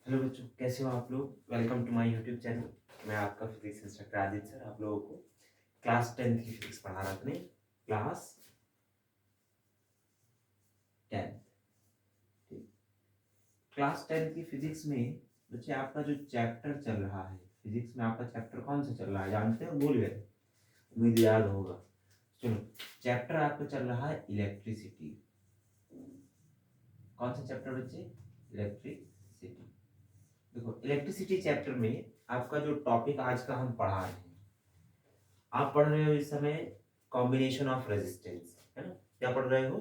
Hello बच्चों, कैसे हो आप लोग। Welcome to my YouTube channel. मैं आपका फिजिक्स इंस्ट्रक्टर आदित्य सर आप लोगों को क्लास 10 की फिजिक्स पढ़ा रहा था। क्लास 10। ठीक। क्लास 10 की फिजिक्स में बच्चे आपका जो चैप्टर चल रहा है, फिजिक्स में आपका चैप्टर कौन सा चल रहा है जानते हो? भूल गए? उम्मीद याद होगा। चलो, चैप्टर आपका चल रहा है इलेक्ट्रिसिटी। कौन सा चैप्टर बच्चे? इलेक्ट्रिसिटी। देखो, इलेक्ट्रिसिटी चैप्टर में आपका जो टॉपिक आज का हम पढ़ा रहे हैं, आप पढ़ रहे हो इस समय कॉम्बिनेशन ऑफ रेजिस्टेंस, है ना? क्या पढ़ रहे हो?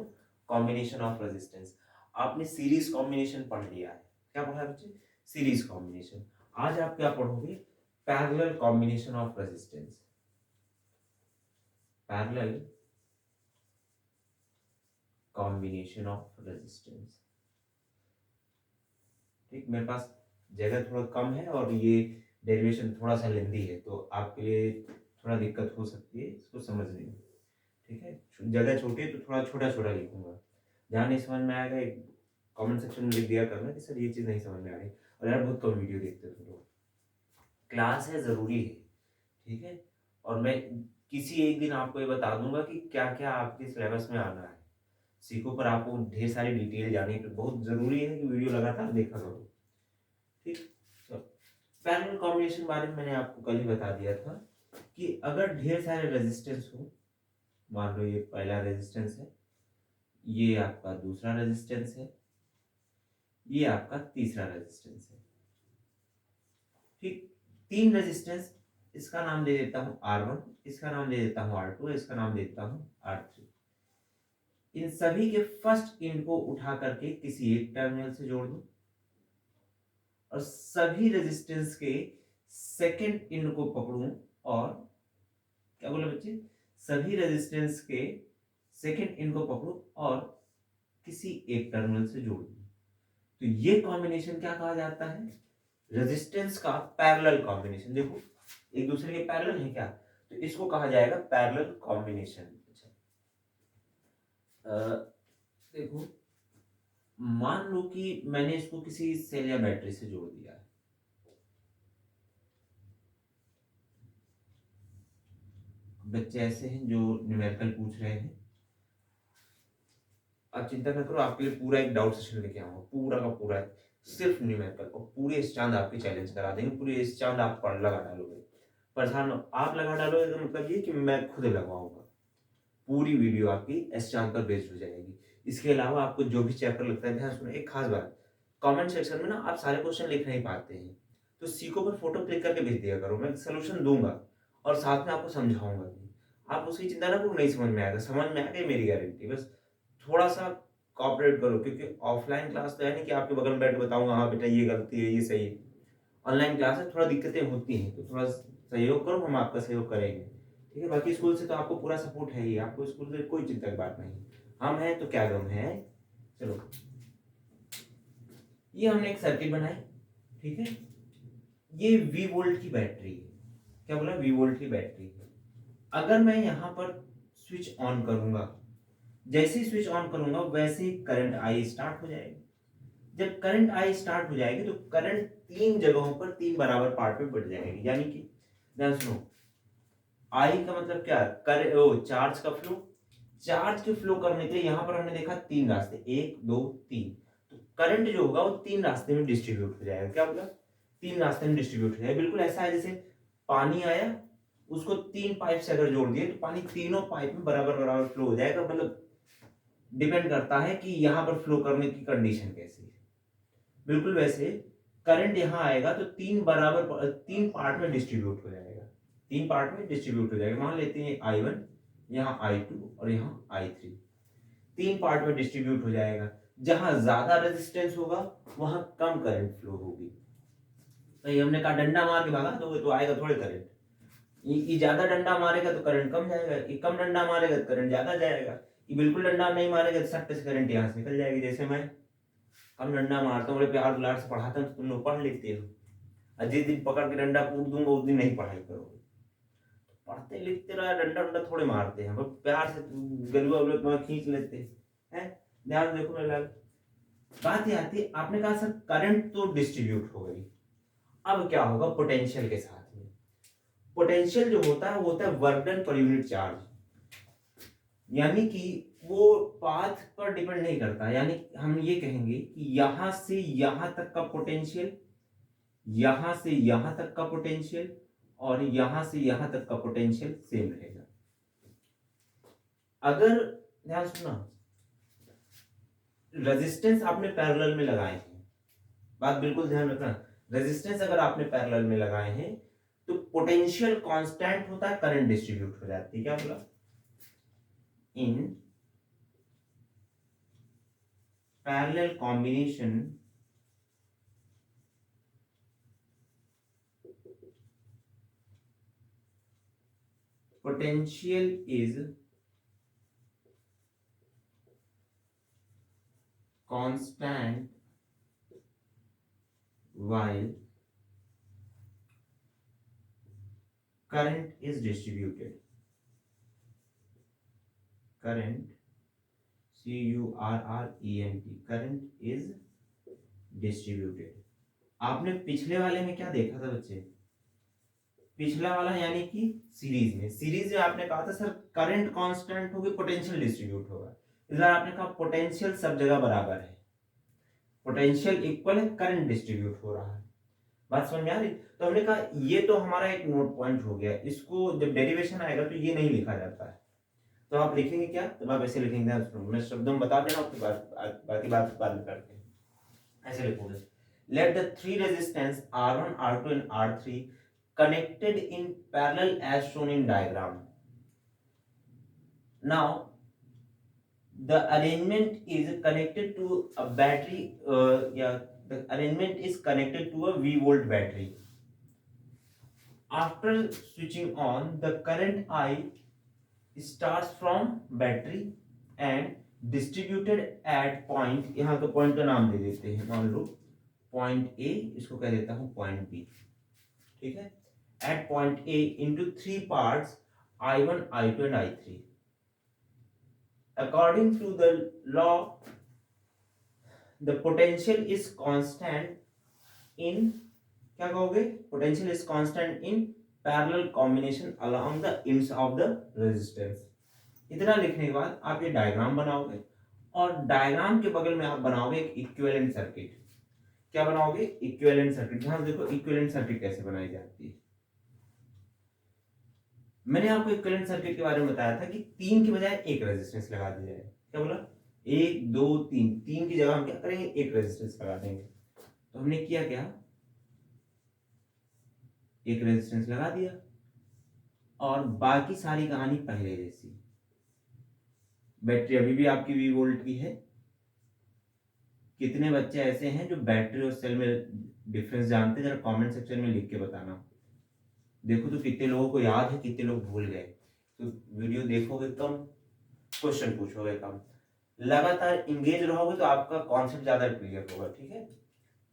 Combination of resistance. आपने सीरीज कॉम्बिनेशन पढ़ लिया है। क्या पढ़ा है बच्चे? Series combination. आज आप क्या पढ़ोगे? Parallel combination of resistance. Parallel combination of resistance. ठीक, मेरे पास जगह थोड़ा कम है और ये डेरिवेशन थोड़ा सा लेंदी है, तो आपके लिए थोड़ा दिक्कत हो सकती है इसको समझने में। ठीक है, जगह छोटी है तो थोड़ा छोटा छोटा लिखूंगा। जहाँ नहीं समझ में आएगा एक कमेंट सेक्शन में लिख दिया करना कि सर ये चीज़ नहीं समझ में आ रही। और यार बहुत कम वीडियो देखते हो तुम लोग। क्लास है, ज़रूरी है। ठीक है। और मैं किसी एक दिन आपको ये बता दूंगा कि क्या क्या आपके सिलेबस में आना है। सीखो, पर आपको ढेर सारी डिटेल जानी तो बहुत ज़रूरी है कि वीडियो लगातार देखा करो। ठीक। तो पैरेलल कॉम्बिनेशन बारे में मैंने आपको कल ही बता दिया था कि अगर ढेर सारे रेजिस्टेंस हो, मान लो ये पहला रेजिस्टेंस है, ये आपका दूसरा रेजिस्टेंस है, ये आपका तीसरा रेजिस्टेंस है। ठीक। तीन रेजिस्टेंस, इसका नाम दे देता हूं R1, इसका नाम दे देता हूं R2, इसका नाम दे देता हूं R3। इन सभी के फर्स्ट इंड को उठा करके किसी एक टर्मिनल से जोड़ दूं और सभी रेजिस्टेंस के सेकंड इंड को पकड़ूं और क्या बोले बच्चे? सभी रेजिस्टेंस के सेकंड इंड को पकड़ूं और किसी एक टर्मिनल से जोड़ दूं। तो ये कॉम्बिनेशन क्या कहा जाता है? रेजिस्टेंस का पैरेलल कॉम्बिनेशन। देखो, एक दूसरे के पैरेलल है क्या, तो इसको कहा जाएगा पैरेलल कॉम्बिनेशन। देखो, मान लो कि मैंने इसको किसी सेल या बैटरी से जोड़ दिया है। बच्चे ऐसे हैं जो न्यूमेरिकल पूछ रहे हैं, आप चिंता न करो, आपके लिए पूरा एक डाउट सेशन लेके आऊंगा, पूरा का पूरा सिर्फ न्यूमेरिकल, और पूरे इस चांद आपकी चैलेंज करा देंगे। पूरे इस चांद आप पढ़ लगा डालोगे। परेशान आप लगा डालोगे तो मतलब ये कि मैं खुद लगवाऊंगा। पूरी वीडियो आपकी इस चांद पर बेस्ड हो जाएगी। इसके अलावा आपको जो भी चैप्टर लगता है, ध्यान सुनो एक खास बात। कमेंट सेक्शन में ना आप सारे क्वेश्चन लिख नहीं पाते हैं, तो सीको पर फोटो क्लिक करके भेज दिया करो, मैं सोल्यूशन दूंगा और साथ में आपको समझाऊंगा भी। आप उसकी चिंता ना करो, नहीं समझ में आएगा, समझ में आएगा मेरी गारंटी। बस थोड़ा सा कॉपरेट करो, क्योंकि ऑफलाइन क्लास तो है नहीं कि आपके बगल में बैठ के बताऊंगा हाँ बेटा ये गलती है ये सही है। ऑनलाइन क्लास है, थोड़ा दिक्कतें होती हैं, तो थोड़ा सहयोग करो, हम आपका सहयोग करेंगे। ठीक है, बाकी स्कूल से तो आपको पूरा सपोर्ट है ही, आपको स्कूल से कोई चिंता की बात नहीं। हम हैं तो क्या गम है। चलो, ये हमने एक सर्किट बनाई। ठीक है, ये वी वोल्ट की बैटरी है। क्या बोला? वी वोल्ट की बैटरी है। अगर मैं यहाँ पर स्विच ऑन करूंगा, जैसे ही स्विच ऑन करूंगा वैसे ही करंट आई स्टार्ट हो जाएगी। जब करंट आई स्टार्ट हो जाएगी तो करंट तीन जगहों पर तीन बराबर पार्ट में बढ़ जाएगी। यानी कि ध्यान सुनो, आई का मतलब क्या? कर ओ चार्ज का फ्लो। चार्ज के फ्लो करने के लिए यहां पर हमने देखा तीन रास्ते, एक दो तीन। तो करंट जो होगा वो तीन रास्ते में डिस्ट्रीब्यूट हो जाएगा। क्या बोला? तीन रास्ते में डिस्ट्रीब्यूट हो जाएगा। बिल्कुल ऐसा है जैसे पानी आया, उसको तीन पाइप से अगर जोड़ दिए तो पानी तीनों पाइप में बराबर बराबर फ्लो हो जाएगा। मतलब डिपेंड करता है कि यहां पर फ्लो करने की कंडीशन कैसी है। बिल्कुल वैसे करंट यहां आएगा तो तीन पार्ट में डिस्ट्रीब्यूट हो जाएगा। तीन पार्ट में डिस्ट्रीब्यूट हो जाएगा। मान लेते हैं I1, यहाँ I2 और यहाँ I3। तीन पार्ट में डिस्ट्रीब्यूट हो जाएगा। जहां ज्यादा रेजिस्टेंस होगा वहां कम करंट फ्लो होगी। तो ये हमने कहा डंडा मार के भगा तो आएगा थोड़े करंट। ये ज्यादा डंडा मारेगा तो करंट कम जाएगा, ये कम डंडा मारेगा तो करंट ज्यादा जाएगा। ये बिल्कुल डंडा नहीं मारेगा तो सट्टे से करंट यहाँ से निकल जाएगी। जैसे मैं कम डंडा मारता हूँ, बड़े प्यार दुलार से पढ़ाता हूँ तो तुम लोग पढ़ लेते हो, और जिस दिन पकड़ के डंडा कूट दूंगा उस दिन नहीं पढ़ाई करोगे। पढ़ते लिखते रहो, डंडा डंडा थोड़े मारते हैं, बस प्यार से गलुआ वलुआ तुम्हारा खींच लेते हैं। ध्यान देखो मेरे लाल, बात ये आती है, आपने कहा सर करंट तो डिस्ट्रीब्यूट हो गई, अब क्या होगा पोटेंशियल के साथ में? पोटेंशियल जो होता है वो होता है work done per unit charge, यानी कि वो पाथ पर डिपेंड नहीं करता। यानी हम ये कहेंगे कि यहां से यहां तक का पोटेंशियल, यहां से यहां तक का पोटेंशियल और यहां से यहां तक का पोटेंशियल सेम रहेगा। अगर ध्यान सुनना, रेजिस्टेंस आपने पैरेलल में लगाए हैं, बात बिल्कुल ध्यान रखना, रेजिस्टेंस अगर आपने पैरेलल में लगाए हैं तो पोटेंशियल कांस्टेंट होता है, करंट डिस्ट्रीब्यूट हो जाती है। क्या बोला? In parallel combination potential is constant while current is distributed. Current, C-U-R-R-E-N-T, current is distributed. आपने पिछले वाले में क्या देखा था बच्चे? पिछला वाला यानी कि सीरीज में आपने कहा था सर करंट कांस्टेंट होगी, पोटेंशियल डिस्ट्रीब्यूट होगा। इस बार आपने कहा पोटेंशियल सब जगह बराबर है, पोटेंशियल इक्वल है, करंट डिस्ट्रीब्यूट हो रहा है। बात समझ में आ रही? तो हमने कहा ये तो हमारा एक नोट पॉइंट हो गया, इसको जब डेरिवेशन आएगा तो ये नहीं लिखा जाता है, तो आप लिखेंगे क्या? तो आप ऐसे लिखेंगे, मैं शब्दों में बता दे रहा हूँ, बाकी बात बाद में करते हैं। ऐसे लिखोगे, let the three resistance R1, R2 and R3 connected in parallel as shown in diagram. Now the arrangement is connected to a battery, the arrangement is connected to a V volt battery. After switching on, the current I starts from battery and distributed at point, यहाँ तो point का नाम दे देते हैं, मान लो point A, इसको कह देता हूँ पॉइंट बी, ठीक है। at point A into three parts, I1, I2 and I3. According to the law, the potential is constant in, क्या कहोगे? Potential is constant in parallel combination along the ends of the resistance. इतना लिखने के बाद आप ये diagram बनाओगे और डायग्राम के बगल में आप बनाओगे एक इक्विवेलेंट सर्किट। क्या बनाओगे? Equivalent circuit. ध्यान देखो इक्विवेलेंट सर्किट कैसे बनाई जाती है। मैंने आपको इक्विवेलेंट सर्किट के बारे में बताया था कि तीन की बजाय एक रेजिस्टेंस लगा दी जाए। क्या बोला? एक, दो, तीन, तीन की जगह हम क्या करेंगे? एक रेजिस्टेंस लगा देंगे। तो हमने किया क्या? एक रेजिस्टेंस लगा दिया और बाकी सारी कहानी पहले जैसी। बैटरी अभी भी आपकी वी वोल्ट की है। कितने बच्चे ऐसे हैं जो बैटरी और सेल में डिफरेंस जानते हैं? जरा कमेंट सेक्शन में लिख के बताना। देखो तो कितने लोगों को याद है, कितने लोग भूल गए। तो वीडियो देखोगे कम, क्वेश्चन पूछोगे कम, लगातार इंगेज रहोगे तो आपका कॉन्सेप्ट ज्यादा क्लियर होगा, ठीक है।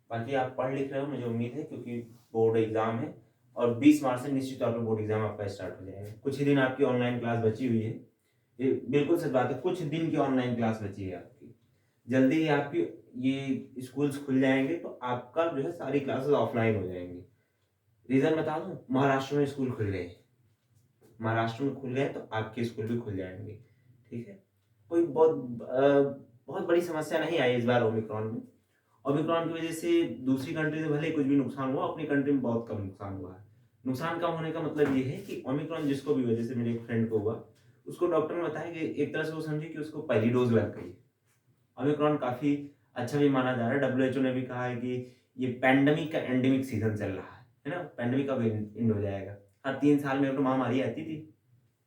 बाकी आप पढ़ लिख रहे हो, मुझे उम्मीद है, क्योंकि बोर्ड एग्जाम है और 20 मार्च से निश्चित तौर पर बोर्ड एग्जाम आपका स्टार्ट हो जाएगा। कुछ ही दिन आपकी ऑनलाइन क्लास बची हुई है, ये बिल्कुल सच बात है, कुछ दिन की ऑनलाइन क्लास बची है आपकी। जल्दी ही आपकी ये स्कूल्स खुल जाएंगे तो आपका जो है सारी क्लासेस ऑफलाइन हो जाएंगी। रीजन बता दूं, महाराष्ट्र में स्कूल खुल गए, महाराष्ट्र में खुल गए तो आपके स्कूल भी खुल जाएंगे, ठीक है। कोई बहुत बड़ी समस्या नहीं आई इस बार ओमिक्रॉन में। ओमिक्रॉन की वजह से दूसरी कंट्री से भले कुछ भी नुकसान हुआ, अपनी कंट्री में बहुत कम नुकसान हुआ है। नुकसान कम होने का मतलब ये है कि ओमिक्रॉन जिसको भी वजह से, मेरे एक फ्रेंड को हुआ, उसको डॉक्टर ने बताया कि एक तरह से वो समझे कि उसको पहली डोज लग गई। ओमिक्रॉन काफी अच्छा भी माना जा रहा है। WHO ने भी कहा है कि ये पैंडेमिक का एंडेमिक सीजन चल रहा है ना, पैंडेमिक का एंड हो जाएगा। हर 3 साल में एक महामारी आती थी,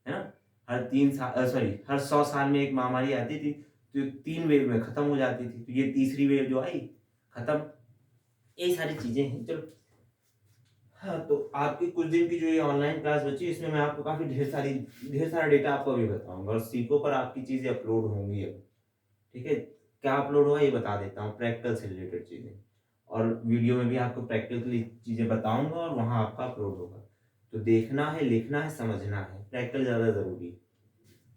है ना, हर 100 साल में एक महामारी आती थी, तो 3 वेव में खत्म हो जाती थी। तो ये तीसरी वेव जो आई, खत्म। ये सारी चीजें हैं। चलो, हाँ, तो आपकी कुछ दिन की जो ये ऑनलाइन क्लास बची, इसमें मैं आपको काफी ढेर सारा डेटा आपको अभी बताऊंगा और सीको पर आपकी चीजें अपलोड होंगी अब, ठीक है। क्या अपलोड होगा ये बता देता हूँ, प्रैक्टिकल से रिलेटेड चीजें, और वीडियो में भी आपको प्रैक्टिकली चीजें बताऊंगा और वहां आपका अपलोड होगा। तो देखना है, लिखना है, समझना है, प्रैक्टिकल ज्यादा जरूरी है।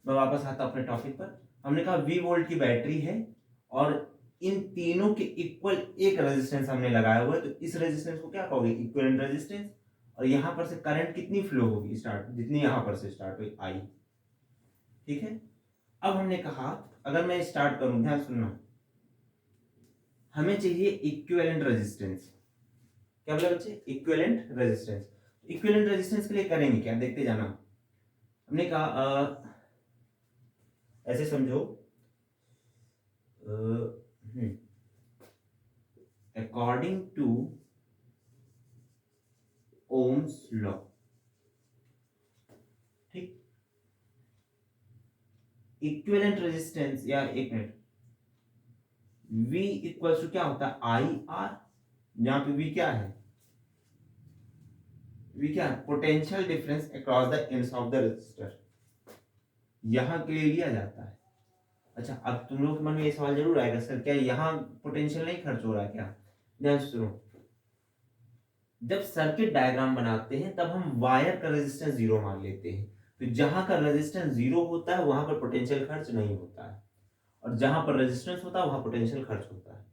मैं वापस आता हूँ अपने टॉपिक पर। हमने कहा वी वोल्ट की बैटरी है और इन तीनों के इक्वल एक रेजिस्टेंस हमने लगाया हुआ है, तो इस रेजिस्टेंस को क्या कहोगे, इक्विवेलेंट रेजिस्टेंस। और यहां पर से करंट कितनी फ्लो होगी, स्टार्ट जितनी यहां पर से स्टार्ट हुई आई। ठीक है, अब हमने कहा अगर मैं स्टार्ट करूं, ध्यान सुनना, हमें चाहिए इक्विवेलेंट रेजिस्टेंस। क्या बोला बच्चे, इक्विवेलेंट रेजिस्टेंस। इक्विवेलेंट रेजिस्टेंस के लिए करेंगे क्या, देखते जाना। हमने कहा ऐसे समझो, अकॉर्डिंग टू ओम्स लॉ, ठीक, इक्विवेलेंट रेजिस्टेंस, या एक मिनट, V इक्वल टू क्या होता है, आई आर, जहां पे V क्या है, V क्या है, potential difference across the ends of the resistor, यहां के लिए लिया जाता है। अच्छा, अब तुम लोग के मन में ये सवाल जरूर आएगा, सर क्या यहाँ पोटेंशियल नहीं खर्च हो रहा है क्या। ध्यान से सुनो, जब सर्किट डायग्राम बनाते हैं तब हम वायर का रेजिस्टेंस जीरो मान लेते हैं, तो जहां का रेजिस्टेंस जीरो होता है वहां पर पोटेंशियल खर्च नहीं होता है, और जहां पर रेजिस्टेंस होता है वहां पोटेंशियल खर्च होता है।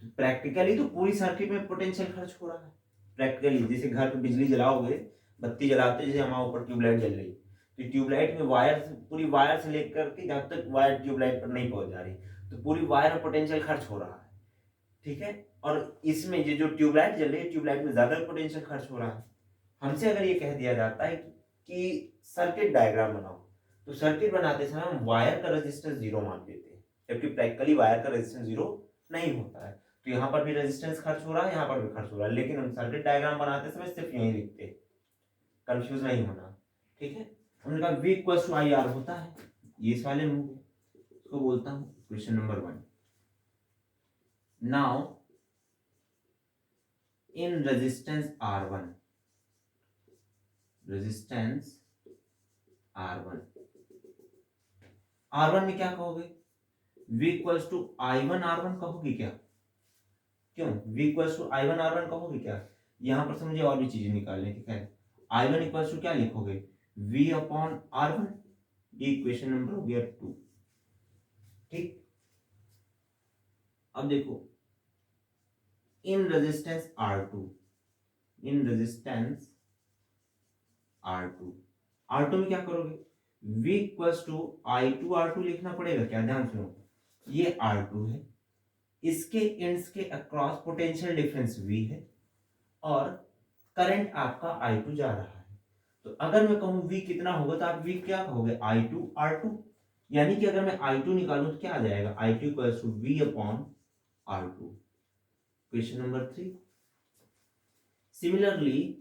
तो प्रैक्टिकली तो पूरी सर्किट में पोटेंशियल खर्च हो रहा है। प्रैक्टिकली जैसे घर पे बिजली जलाओगे, बत्ती जलाते, जैसे हमारे ऊपर ट्यूबलाइट जल रही, तो ट्यूबलाइट में वायर से, पूरी वायर से लेकर के जब तक वायर ट्यूबलाइट पर नहीं पहुंच जा रही, तो पूरी वायर में पोटेंशियल खर्च हो रहा है। ठीक है, और इसमें ये जो ट्यूबलाइट जल रही है, ट्यूबलाइट में ज्यादा पोटेंशियल खर्च हो रहा है। हमसे अगर ये कह दिया जाता है कि सर्किट डायग्राम बनाओ, तो सर्किट बनाते समय हम वायर का रेजिस्टेंस जीरो मान लेते हैं, जबकि प्रैक्टिकली वायर का रेजिस्टेंस जीरो नहीं होता है। तो यहाँ पर भी रेजिस्टेंस खर्च हो रहा है, यहाँ पर भी खर्च हो रहा है, लेकिन हम सर्किट डायग्राम बनाते समय सिर्फ यही लिखते हैं, कंफ्यूज नहीं होना। ठीक है, हमने कहा V equals to I R होता है, ये सवाल है, इसको बोलता हूँ question number 1। Now in resistance R1, resistance R1, R1 में क्या कहोगे, V equals to I1 R1 कहोगे क्या, क्यों V equals to I1 R1 कहोगे क्या, यहां पर से मुझे और भी चीजें निकालने की, खैर I1 इक्वल्स टू क्या लिखोगे, V अपॉन R1, ये इक्वेशन नंबर हो गया 2। ठीक, अब देखो in resistance R2, in resistance R2, R2 में क्या करोगे, V equals to I2 R2 लिखना पड़ेगा क्या, ध्यान सुनो, ये R2 है, इसके एंड्स के अक्रॉस पोटेंशियल डिफरेंस V है, और करंट आपका I2 जा रहा है। तो अगर मैं कहूं V कितना होगा, तो आप V क्या कहोगे, I2 R2, यानी कि अगर मैं I2 निकालूं तो क्या आ जाएगा, I2 equals to V upon R2। Question number 3, similarly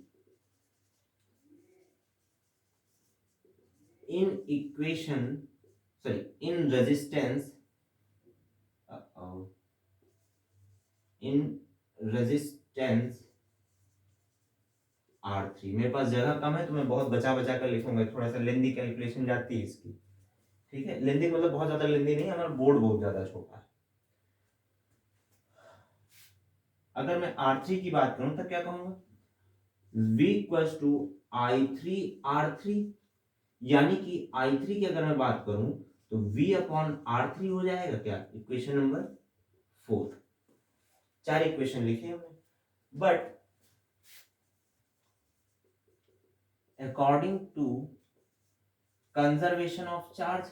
in equation, sorry, in resistance, in resistance R3, मेरे पास जगह कम है तो मैं बहुत बचा बचा कर लिखूंगा, थोड़ा सा लेंदी कैलकुलेशन जाती है इसकी। ठीक है, लेंदी मतलब बहुत ज्यादा लेंदी नहीं, हमारा बोर्ड बहुत ज्यादा छोटा है। अगर मैं R3 की बात करूं तो क्या कहूंगा, V equals to I3 R3, यानी कि I3 की अगर मैं बात करूं तो V अपॉन R3 हो जाएगा क्या, इक्वेशन नंबर 4। 4 इक्वेशन लिखे हमने, but according to conservation of charge,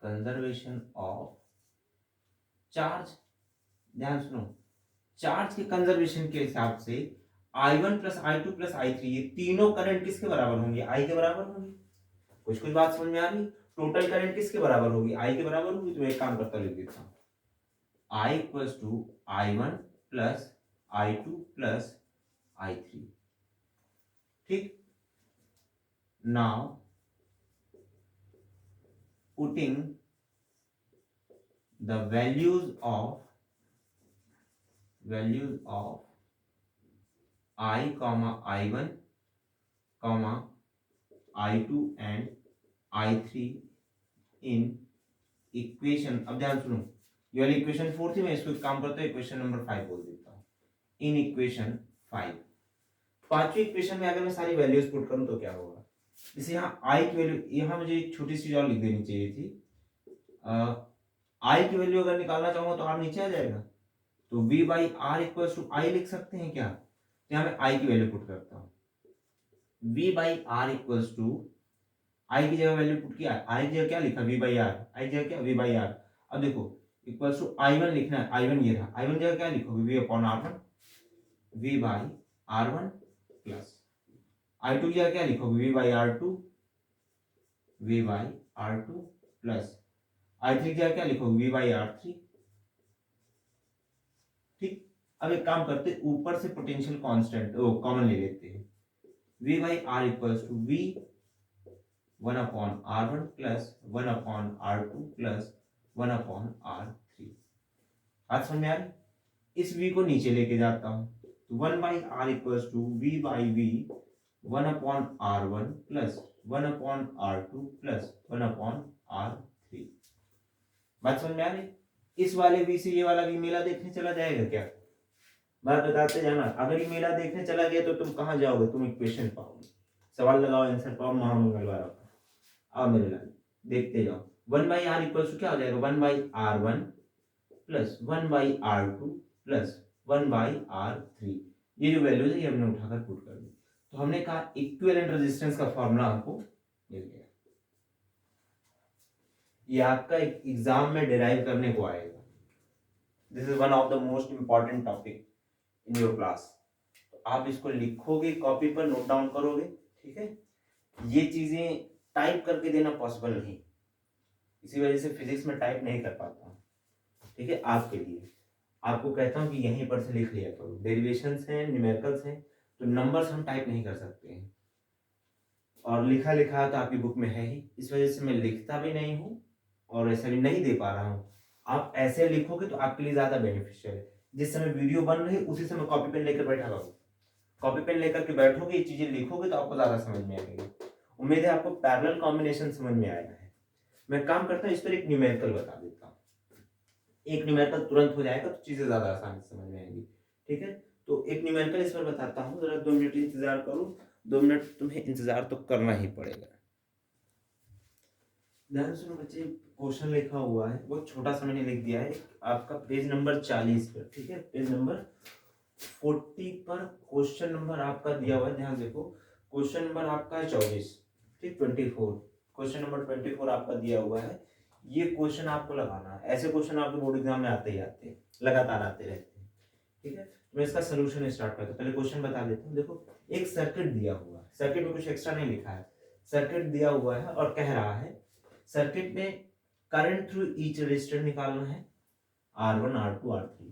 conservation of charge, ध्यान सुनो, चार्ज के कंजर्वेशन के हिसाब से I1 plus I2 plus I3, ये तीनों करंट किसके बराबर होंगे, I के बराबर होंगे। कुछ कुछ बात समझ में आ रही, टोटल करंट किसके बराबर होगी, I के बराबर होगी। तो एक काम करता लिख देता हूं, I equals to I1 plus I2 plus I3। ठीक, now putting the values of I comma I1 comma I2 and I3 in equation, अब ध्यान सुनो, ये वाली इक्वेशन 4 थी, मैं इसको काम करता हूँ इक्वेशन नंबर 5 बोल देता हूँ। इन इक्वेशन 5, पांचवी इक्वेशन में अगर मैं सारी वैल्यूज पुट करूं तो क्या होगा, जैसे यहाँ I की वैल्यू, यहाँ मुझे एक छोटी सी और लिख देनी चाहिए थी, आई की वैल्यू अगर निकालना चाहूंगा तो आर नीचे आ जाएगा, तो V by R equal to I लिख सकते हैं क्या? तो यहाँ मैं आई की वैल्यू पुट करता हूँ, V by R equal to, I की जगह वैल्यू पुट किया, आई की जगह क्या लिखा, वी बाई आर, आई की जगह क्या, वी बाई आर। अब देखो इक्वल टू आई वन लिखना है, आई वन ये रहा, आई वन जगह क्या लिखोगे, V upon R one, V by R one plus I two की जगह क्या लिखोगे, V by R two, V by R two plus I three की जगह क्या लिखोगे, वी बाई आर थ्री। ठीक, अब एक काम करते हैं, ऊपर से पोटेंशियल कांस्टेंट कॉमन ले लेते हैं, V by R equals to V one upon R one plus one upon R two plus one upon R three. बात समझ में आ रही? इस v को नीचे लेके जाता हूं, तो one by R equals to V by V one upon R one plus one upon R two plus one upon R three. बात समझ में आ रही? इस वाले v से ये वाला v मेला देखने चला जाएगा क्या? बात बताते जाना, अगर ये मेला देखने चला गया तो तुम कहाँ जाओगे, तुम इक्वेशन पाओगे, सवाल लगाओ आंसर पाओ महामंगलवार का। आओ मेरे लाल देखते जाओ, one by R equal to क्या हो जाएगा, one by R one plus one by R two plus one by R three. ये जो वैल्यूज है ये हमने उठाकर पुट कर दी, तो हमने कहा इक्विवेलेंट रेजिस्टेंस का फॉर्मूला हमको मिल गया। ये आपका एग्जाम में डिराइव करने को आएगा, this is one of the most important topic in your class. तो आप इसको लिखोगे कॉपी पर, नोट डाउन करोगे, ठीक है। ये चीजें टाइप करके देना पॉसिबल नहीं, इसी वजह से फिजिक्स में टाइप नहीं कर पाता हूँ, ठीक है। आपके लिए आपको कहता हूँ कि यहीं पर से लिख लिया करो, डेरिवेशंस हैं, न्यूमेरिकल्स हैं, तो नंबर्स हम टाइप नहीं कर सकते हैं, और लिखा लिखा तो आपकी बुक में है ही, इस वजह से मैं लिखता भी नहीं हूँ और ऐसा भी नहीं दे पा रहा हूँ। आप ऐसे लिखोगे तो आपके लिए ज्यादा बेनिफिशियल है। जिस समय वीडियो बन रही उसी समय कॉपी पेन लेकर बैठा करो, कॉपी पेन लेकर के बैठोगे, ये चीजें लिखोगे तो आपको ज्यादा समझ में आएगी। उम्मीद है आपको पैरेलल कॉम्बिनेशन समझ में आया है। मैं काम करता हूँ इस पर एक न्यूमेरिकल बता देता हूँ, एक न्यूमेरिकल तुरंत हो जाएगा तो चीजें ज्यादा आसानी से समझ में आएंगी, ठीक है। तो एक न्यूमेरिकल इस पर बताता हूँ, जरा 2 मिनट इंतजार करो, 2 मिनट तुम्हें इंतजार तो करना ही पड़ेगा। ध्यान सुनो बच्चे, क्वेश्चन लिखा हुआ है, वो छोटा सा मैंने लिख दिया है, आपका पेज नंबर 40 पर, ठीक है, पेज नंबर 40 पर क्वेश्चन नंबर आपका दिया हुआ है, ध्यान देखो, क्वेश्चन नंबर आपका है 24, ठीक, 24, क्वेश्चन नंबर 24 आपका दिया हुआ है। ये क्वेश्चन आपको लगाना है, ऐसे क्वेश्चन आपके बोर्ड एग्जाम में आते ही आते हैं, लगातार आते रहते हैं, ठीक है। मैं इसका सोल्यूशन स्टार्ट करता हूँ, पहले क्वेश्चन बता देता हूँ। देखो एक सर्किट दिया हुआ है, सर्किट में कुछ एक्स्ट्रा नहीं लिखा है, सर्किट दिया हुआ है और कह रहा है सर्किट में करंट थ्रू ईच रेजिस्टर निकालना है, R1 R2 R3।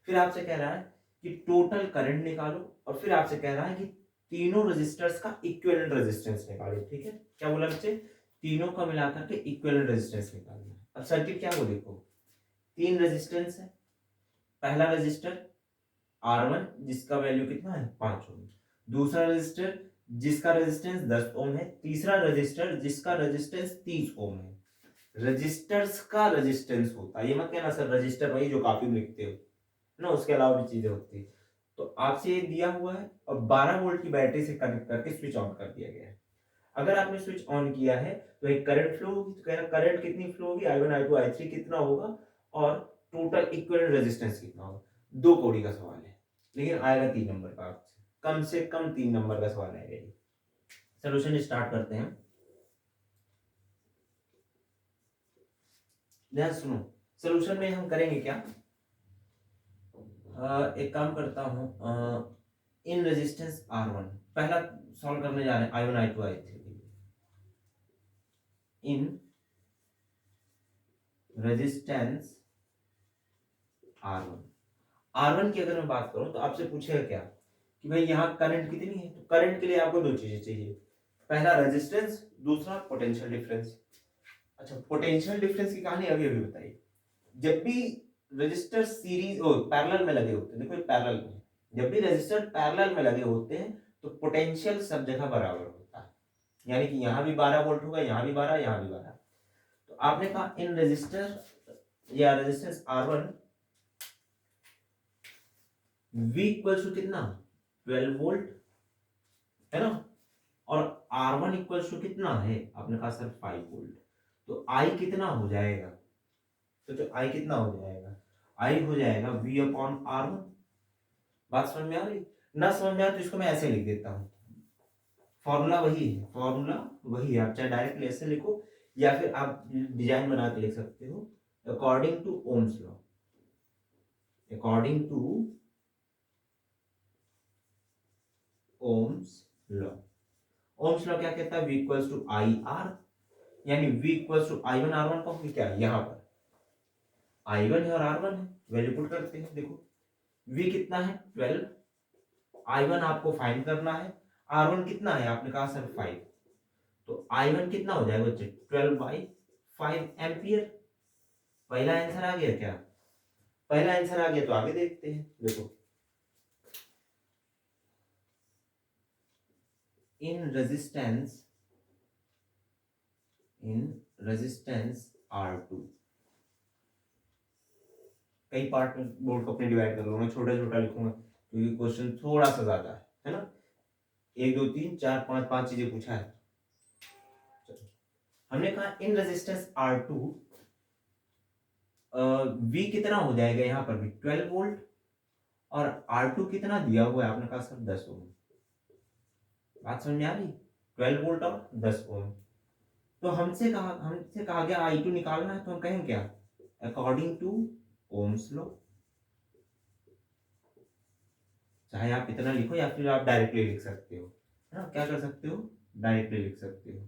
फिर आपसे कह रहा है कि टोटल करंट निकालो, और फिर आपसे कह रहा है कि तीनों रेजिस्टर्स का इक्विवेलेंट रेजिस्टेंस निकालो, ठीक है। क्या बोला बच्चे, तीनों का मिलाकर के इक्विवेलेंट रेजिस्टेंस निकालना है। अब सर्किट क्या वो देखो, 3 रेजिस्टेंस है, पहला रेजिस्टर R1 जिसका वैल्यू कितना है 5 ओम, दूसरा रेजिस्टर जिसका रेजिस्टेंस 10 ओम है, तीसरा रजिस्टर जिसका रेजिस्टेंस 30 ओम है। रजिस्टर्स का रेजिस्टेंस होता है, ये मत कहना सर रजिस्टर वही जो काफी में लिखते हो ना, उसके अलावा भी चीजें होती है। तो आपसे ये दिया हुआ है और 12 वोल्ट की बैटरी से कनेक्ट करके स्विच ऑन कर दिया गया है। अगर आपने स्विच ऑन किया है तो एक करंट फ्लो होगी, तो कह रहा करंट कितनी फ्लो होगी, I1 I2 I3 कितना होगा और टोटल इक्विवेलेंट रेजिस्टेंस कितना होगा। 2 कौड़ी का सवाल है, लेकिन आएगा 3 नंबर का, कम से कम 3 नंबर का सवाल आएगा। सोल्यूशन स्टार्ट करते हैं, ध्यान सुनो। सोल्यूशन में हम करेंगे क्या, एक काम करता हूं, इन रेजिस्टेंस R1 पहला सॉल्व करने जा रहे हैं, I1 I2 I3 इन रेजिस्टेंस R1 की अगर मैं बात करूं तो आपसे पूछेगा क्या कि भाई यहाँ करंट कितनी है, तो करंट के लिए आपको 2 चीजें चाहिए, पहला रेजिस्टेंस, दूसरा पोटेंशियल डिफरेंस। अच्छा पोटेंशियल डिफरेंस की कहानी अभी अभी बताइए, जब भी रजिस्टर सीरीज पैरेलल में लगे होते हैं, देखो पैरेलल में, जब भी रजिस्टर पैरेलल में लगे होते हैं तो पोटेंशियल सब जगह बराबर होता है, यानी कि यहाँ भी 12 वोल्ट होगा, यहाँ भी 12, यहाँ भी 12। तो आपने कहा इन रजिस्टर या resistance R1 V equals to कितना 12 वोल्ट है ना, और R1 इक्वल्स टू कितना है, आपने कहा सर 5 वोल्ट, तो I कितना हो जाएगा, तो जो आई कितना हो जाएगा, आई हो जाएगा v अपॉन आर वन। बात समझ में आ रही? ना समझ में आ तो इसको मैं ऐसे लिख देता हूँ, फॉर्मूला वही है, फॉर्मूला वही है। आप चाहे डायरेक्टली ऐसे लिखो या फिर आप डिजाइन बना के लिख सकते हो, according to Ohm's law, according to Ohm's law. Ohm's law क्या कहता है, v equals to I R, यानी v equals to I one R one का क्या है, यहाँ पर आई वन है और आर वन है, वैल्यू पुट करते हैं। देखो v कितना है 12, आई वन आपको फाइंड करना है, आर वन कितना है आपने कहा सर 5, तो आई वन कितना हो जाएगा बच्चे 12/5 एम्पियर। पहला आंसर आ गया क्या, पहला आंसर आ गया, तो आगे देखते हैं। देखो इन रेजिस्टेंस R2, कई पार्ट में बोर्ड को अपने डिवाइड कर लूंगा, छोटा छोटा लिखूंगा क्योंकि क्वेश्चन थोड़ा सा ज्यादा है ना, 1 2 3 4 5 5 चीजें पूछा है। हमने कहा इन रेजिस्टेंस R2 V कितना हो जाएगा, यहाँ पर भी 12 वोल्ट, और R2 कितना दिया हुआ है आपने कहा सर 10 ओम। बात समझ में आ रही, 12 वोल्ट और 10 ओम। तो हमसे कहा गया I2 निकालना है, तो हम कहेंगे क्या, अकॉर्डिंग टू ओम्स लॉ। चाहे आप इतना लिखो या फिर आप डायरेक्टली लिख सकते हो, है ना, क्या कर सकते हो, डायरेक्टली लिख सकते हो।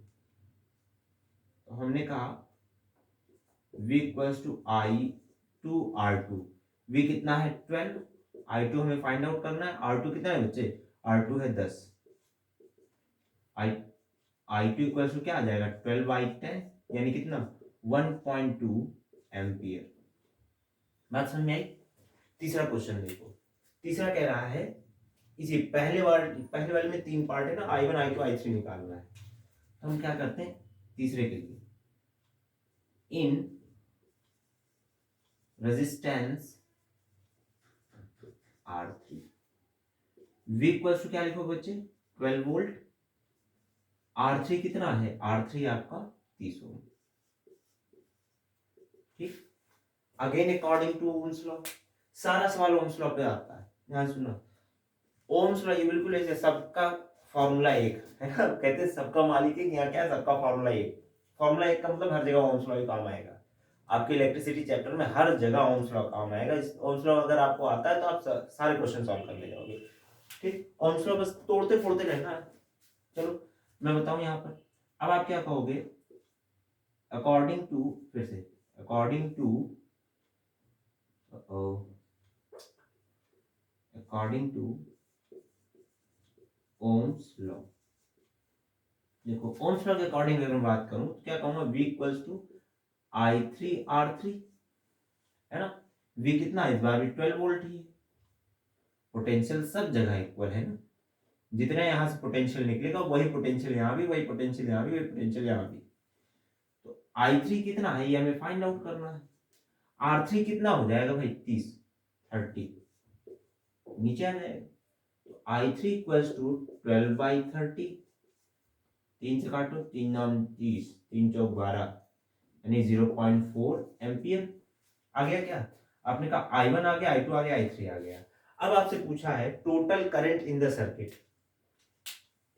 तो हमने कहा v equals to I2 R2, v कितना है 12, I2 हमें फाइंड आउट करना है, R2 कितना है बच्चे, R2 है 10, I2 इक्वल्स टू क्या आ जाएगा 12/10, यानी कितना 1.2 एम्पियर। बात समझ में आई? तीसरा क्वेश्चन देखो, तीसरा कह रहा है इसी पहले वाले में 3 पार्ट है ना, I1 I2 I3 निकालना है। तो हम क्या करते हैं तीसरे के लिए, in resistance R3, V equals to क्या लिखो बच्चे 12 वोल्ट, R3 कितना है, R3 आपका 30 ओम। ठीक, again according to Ohm's law, सारा सवाल ओम्स लॉ पे आता है। ध्यान सुनना, ओम्स लॉ ये बिल्कुल ऐसे सबका फॉर्मूला एक है ना, कहते हैं सबका मालिक है, यहाँ क्या है सबका फॉर्मूला एक। फॉर्मूला एक का मतलब हर जगह ओम्स लॉ ही काम आएगा, आपके इलेक्ट्रिसिटी चैप्टर में हर जगह ओम्स लॉ काम आएगा। इस ओम्स लॉ अगर आपको आता है तो आप सारे क्वेश्चन सॉल्व कर ले जाओगे। ठीक, ओम्स लॉ बस तोड़ते फोड़ते रहना है। चलो मैं बताऊं यहाँ पर, अब आप क्या कहोगे, अकॉर्डिंग टू, फिर से अकॉर्डिंग टू ओम्स लॉ। देखो ओम्स लॉ के अकॉर्डिंग अगर मैं बात करूं तो क्या कहूंगा, v इक्वल्स टू I3R3, है ना, v कितना इस बार भी 12 वोल्ट ही है, पोटेंशियल सब जगह इक्वल है ना, जितना यहां से पोटेंशियल निकलेगा वही पोटेंशियल यहां भी, वही पोटेंशियल यहां भी, वही पोटेंशियल यहां भी। तो I3 कितना है ये हमें फाइंड आउट करना है, R3 कितना हो जाएगा भाई 30 नीचे आ जाएगा, तो I3 इक्वल्स टू 12/30, 3 से काटो, 3 9 30, 3 चौक 12, यानी 0.4 एम्पियर आ गया। क्या आपने कहा I1 आ गया, I2 आ गया, I3 आ गया। अब आपसे पूछा है total current in the circuit.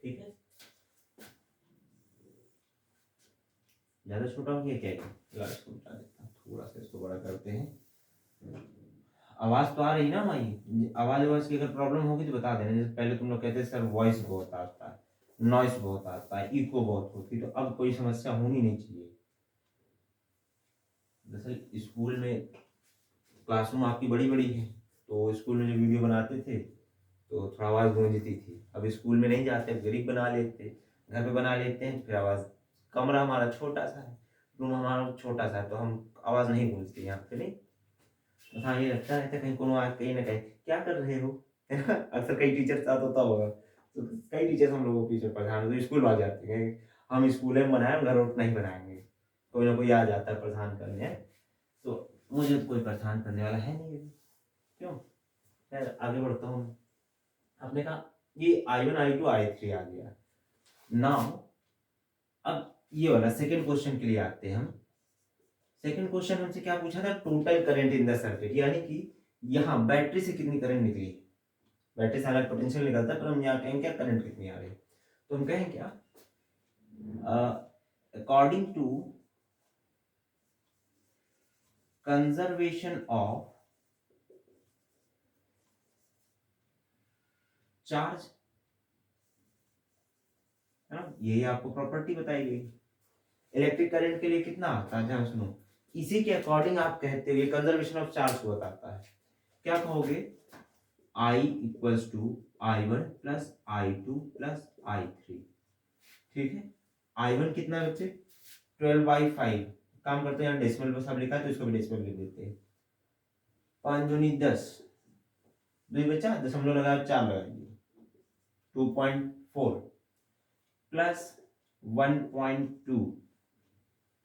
ठीक है, ज्यादा छोटा हो गया क्या, इसको बता देता हूं, थोड़ा सा इसको बड़ा करते हैं। आवाज तो आ रही ना भाई, आवाज की अगर प्रॉब्लम होगी तो बता देना। जैसे पहले तुम लोग कहते सर वॉइस बहुत आता है, नॉइस बहुत आता है, इको बहुत होती, तो अब कोई समस्या होनी नहीं चाहिए। दरअसल स्कूल में क्लासरूम आपकी बड़ी बड़ी है, तो स्कूल में जो वीडियो बनाते थे तो थोड़ा आवाज़ गूंजती थी। अब स्कूल में नहीं जाते, गरीब बना लेते, घर पे बना लेते हैं, फिर आवाज़, कमरा हमारा छोटा सा है, रूम हमारा छोटा सा है, तो हम आवाज़ नहीं गूंजती यहाँ पे नहीं। तो हाँ, ये लगता रहता है कहीं कोनो आज कहीं ना कहीं क्या कर रहे हो, है ना। अक्सर कई टीचर साथ होता होगा, तो कई टीचर्स हम लोगों को पीछे परेशान होते, स्कूल आ जाते हैं, हम स्कूल में बनाए, घर उठ नहीं बनाएंगे, कोई ना कोई आ जाता है परेशान करने। तो मुझे तो कोई परेशान करने वाला है नहीं अभी, क्यों। खैर आगे बढ़ता हूँ। आपने कहा ये I1 I2 I3 आ गया। नाउ अब ये वाला सेकंड क्वेश्चन के लिए आते हैं हम। सेकंड क्वेश्चन हमसे क्या पूछा था, total current in the circuit, यानी कि यहाँ बैटरी से कितनी करंट निकली, बैटरी से अलग पोटेंशियल निकलता है, पर हम यहाँ कहेंगे क्या करंट कितनी आ रही है, तो हम कहें क्या, according to conservation of charge, है ना, यही आपको प्रॉपर्टी बताई गई। इलेक्ट्रिक करंट के लिए कितना आता है, ध्यान सुनो, इसी के अकॉर्डिंग आप कहते हो, ये कंजर्वेशन ऑफ चार्ज को बताता है, क्या कहोगे, I equals to I1 plus I2 plus I3, ठीक है। I1 कितना है बच्चे, 12/5, काम करते हैं, यहाँ डेसिमल बस अब लिखा है तो इसको भी डेसिमल लिख देते हैं, 5 दूनी 10, 2 बचा, दशमलव लगाया 4 लगाएंगे, 2.4 प्लस 1.2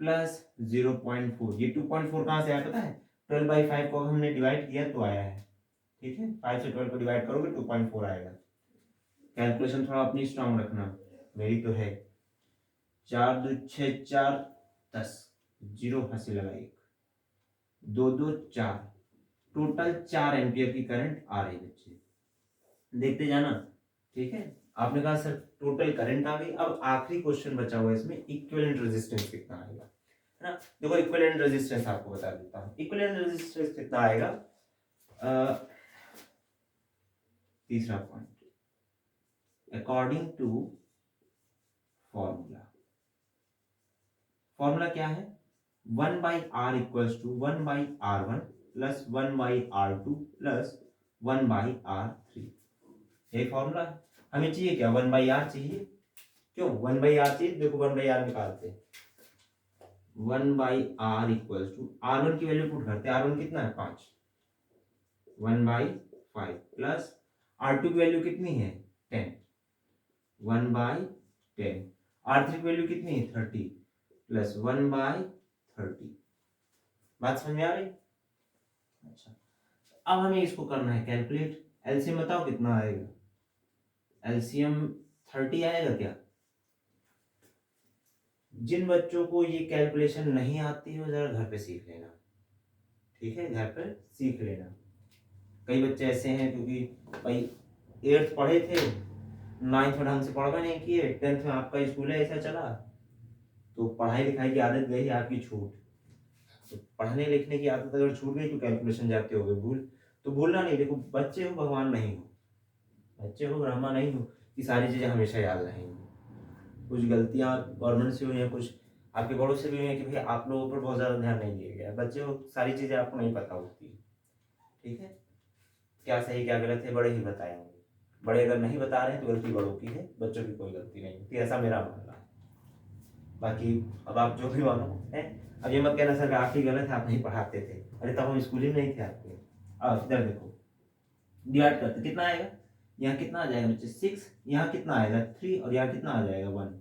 प्लस 0.4, ये 2.4 कहाँ से आया पता है, 12/5 को हमने डिवाइड किया तो आया है, ठीक है, 5 से 12 को डिवाइड करोगे 2.4 आएगा। कैलकुलेशन थोड़ा अपनी स्ट्रांग रखना, मेरी तो है, 4 2 6 4 10, 0 हंसी लगा 1, 2 2 4, टोटल 4 एम्पियर की करंट आ रही बच्चे, देखते जाना, ठीक है। आपने कहा सर टोटल करंट आ गई, अब आखिरी क्वेश्चन बचा हुआ है इसमें, इक्विवेलेंट रेजिस्टेंस कितना आएगा, है ना। देखो इक्विवेलेंट रेजिस्टेंस आपको बता देता हूँ, इक्विवेलेंट रेजिस्टेंस कितना आएगा, तीसरा point, according to formula, formula क्या है, 1/r equals to 1/r1 plus 1/r2 plus 1/r3, यही फॉर्मूला है। हमें चाहिए क्या, 1/r चाहिए, क्यों 1/r चाहिए, देखो 1/r निकालते हैं, 1/r इक्वल्स टू r1 की वैल्यू पुट करते हैं, r1 कितना है 5, 1/5 प्लस r2 की वैल्यू कितनी है 10, 1/10, r3 की वैल्यू कितनी है 30 प्लस 1/30, बात समझ में आ रही। अच्छा, अब हमें इसको करना है कैलकुलेट, एलसीएम बताओ कितना आएगा, एलसीएम 30 आएगा क्या, जिन बच्चों को ये कैलकुलेशन नहीं आती है वो जरा घर पे सीख लेना, ठीक है, घर पर सीख लेना। कई बच्चे ऐसे हैं क्योंकि भाई 8th पढ़े थे, 9th में ढंग से पढ़वा नहीं किए, 10th में आपका स्कूल है ऐसा चला, तो पढ़ाई लिखाई की आदत गई आपकी छूट, तो पढ़ने लिखने की आदत अगर छूट गई तो कैलकुलेशन जाते हो गए भूल, तो भूलना नहीं, देखो बच्चे हो भगवान नहीं हो, बच्चे हो ब्रह्मा नहीं हो कि सारी चीजें हमेशा याद रहेंगी, कुछ गलतियां गवर्नमेंट से हुई हैं, कुछ आपके बड़ों से भी हुई हैं कि भाई आप लोगों पर बहुत ज्यादा ध्यान नहीं दिया गया, बच्चे हो सारी चीजें आपको नहीं पता होती, ठीक है, क्या सही क्या गलत है बड़े ही बताएंगे, बड़े अगर नहीं बता रहे हैं तो गलती बड़ों की है, बच्चों की कोई गलती नहीं होती, ऐसा मेरा मानना है, बाकी अब आप जो भी मानो है। अब ये मत कहना सर आप ही गलत है, आप नहीं पढ़ाते थे, अरे तब हम स्कूल ही नहीं थे आपके। अब इधर देखो, डिवाइड करते कितना आएगा, यहाँ कितना आ जाएगा बच्चे 6, यहाँ कितना आएगा 3, और यहाँ कितना आ जाएगा 1,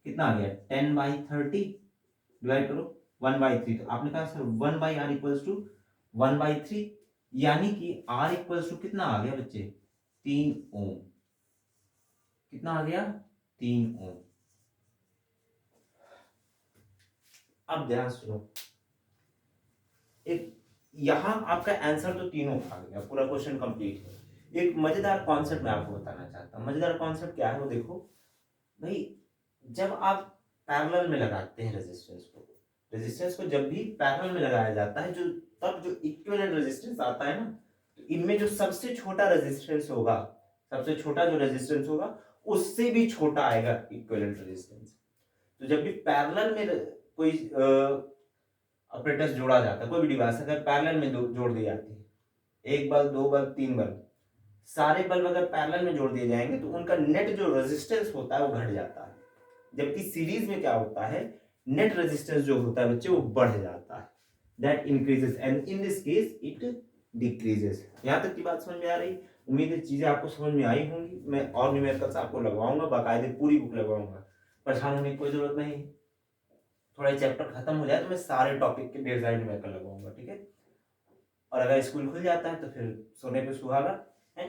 कितना आ गया 10/30, डिवाइड करो 1/3, तो आपने कहा सर 1/r इक्वल्स टू 1/3, यानी कि r इक्वल्स टू कितना आ गया बच्चे 3 ओम, कितना आ गया 3 ओम। अब ध्यान सुनो, एक यहां आपका आंसर तो तीनों आ गया, पूरा क्वेश्चन कंप्लीट है। एक मजेदार कॉन्सेप्ट मैं आपको बताना चाहता हूं, मजेदार कॉन्सेप्ट क्या है वो देखो भाई, जब आप पैरेलल में लगाते हैं रेजिस्टेंस को जब भी पैरेलल में लगाया जाता है, जो तब जो इक्विवेलेंट रेजिस्टेंस आता है ना, तो इनमें जो सबसे छोटा रेजिस्टेंस होगा, सबसे छोटा जो रेजिस्टेंस होगा उससे भी छोटा आएगा इक्विवेलेंट रेजिस्टेंस। तो जब भी पैरेलल में कोई ऑपरेटर्स जोड़ा जाता है, कोई भी डिवाइस अगर पैरेलल में जोड़ दी जाती है, एक बल्ब, दो बल्ब, तीन बल्ब, सारे बल्ब अगर पैरेलल में जोड़ दिए जाएंगे तो उनका नेट जो रेजिस्टेंस होता है वो घट जाता है, जबकि सीरीज में क्या होता है, नेट रेजिस्टेंस जो होता है बच्चे वो बढ़ जाता है, that increases and in this case it decreases. यहां तक की बात समझ में आ रही, उम्मीद है चीजें आपको समझ में आई होंगी। मैं और न्यूमेरिकल्स आपको लगवाऊंगा, बाकायदे पूरी बुक लगवाऊंगा, परेशान होने की कोई जरूरत नहीं, थोड़ा चैप्टर खत्म हो जाए तो मैं सारे टॉपिक के ढेर सारे न्यूमेरिकल लगवाऊंगा, ठीक है। और अगर स्कूल खुल जाता है तो फिर सोने पे सुहागा है।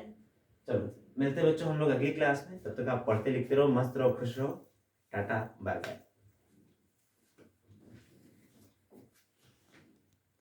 चलो मिलते बच्चों हम लोग अगली क्लास में, तब तक आप पढ़ते लिखते रहो, मस्त रहो, खुश रहो, टाटा बाय बाय।